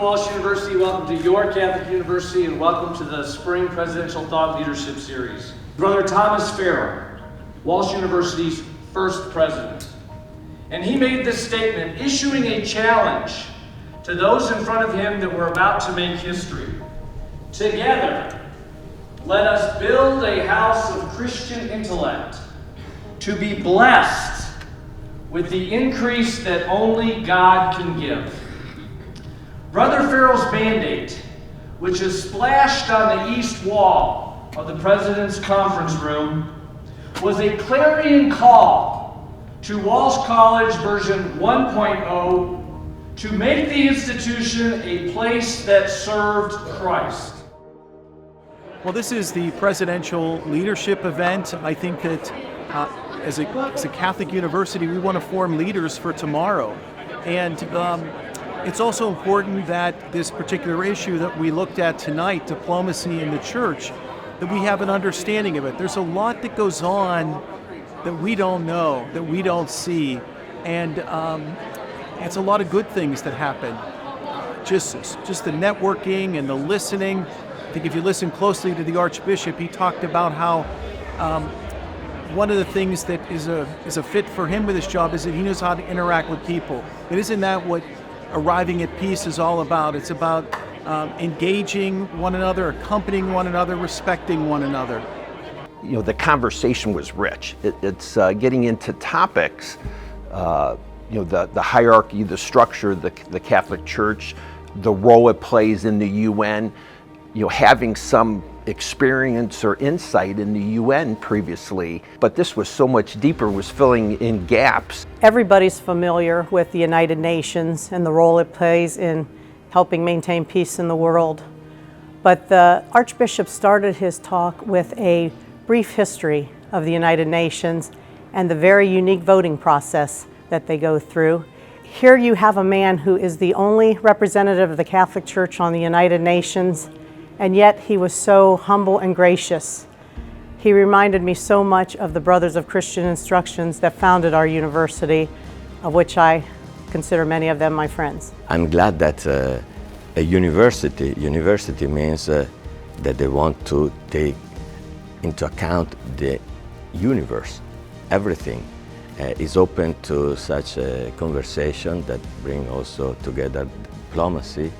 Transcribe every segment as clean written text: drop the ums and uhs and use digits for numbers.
Walsh University, welcome to your Catholic University, and welcome to the Spring Presidential Thought Leadership Series. Brother Thomas Farrell, Walsh University's first president. And he made this statement, issuing a challenge to those in front of him that were about to make history. Together, let us build a house of Christian intellect to be blessed with the increase that only God can give. Brother Farrell's mandate, which is splashed on the east wall of the President's conference room, was a clarion call to Walsh College version 1.0 to make the institution a place that served Christ. Well, this is the presidential leadership event. I think that as a Catholic university, we want to form leaders for tomorrow. And it's also important that this particular issue that we looked at tonight, diplomacy in the church, that we have an understanding of it. There's a lot that goes on that we don't know, that we don't see, and it's a lot of good things that happen. Just the networking and the listening. I think if you listen closely to the Archbishop, he talked about how one of the things that is a fit for him with his job is that he knows how to interact with people. But isn't that what arriving at peace is all about? It's about engaging one another, accompanying one another, respecting one another. You know, the conversation was rich. It's getting into topics, you know, the hierarchy, the structure, the Catholic Church, the role it plays in the UN, you know, having some experience or insight in the UN previously, but this was so much deeper, was filling in gaps. Everybody's familiar with the United Nations and the role it plays in helping maintain peace in the world. But the Archbishop started his talk with a brief history of the United Nations and the very unique voting process that they go through. Here you have a man who is the only representative of the Catholic Church on the United Nations, and yet he was so humble and gracious. He reminded me so much of the Brothers of Christian Instructions that founded our university, of which I consider many of them my friends. I'm glad that a university means that they want to take into account the universe. Everything is open to such a conversation that bring also together diplomacy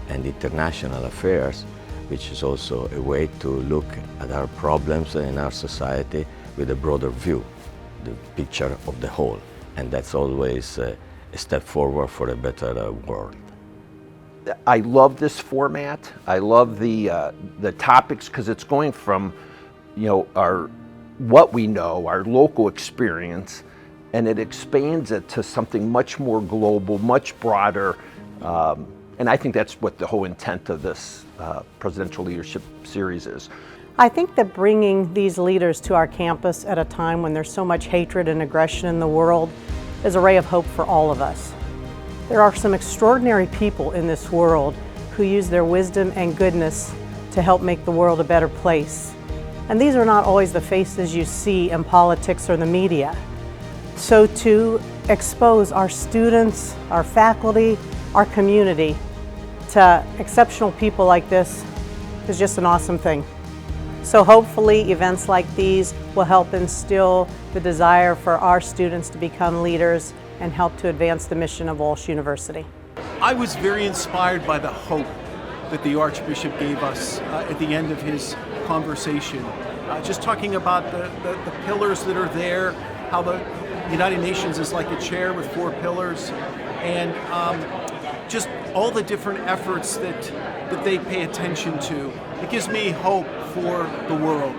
and international affairs, which is also a way to look at our problems in our society with a broader view, the picture of the whole. And that's always a step forward for a better world. I love this format. I love the topics, because it's going from, you know, what we know, our local experience, and it expands it to something much more global, much broader. And I think that's what the whole intent of this Presidential Leadership Series is. I think that bringing these leaders to our campus at a time when there's so much hatred and aggression in the world is a ray of hope for all of us. There are some extraordinary people in this world who use their wisdom and goodness to help make the world a better place. And these are not always the faces you see in politics or the media. So to expose our students, our faculty, our community to exceptional people like this is just an awesome thing. So hopefully events like these will help instill the desire for our students to become leaders and help to advance the mission of Walsh University. I was very inspired by the hope that the Archbishop gave us at the end of his conversation. Just talking about the pillars that are there, how the United Nations is like a chair with 4 pillars, and just all the different efforts that they pay attention to. It gives me hope for the world.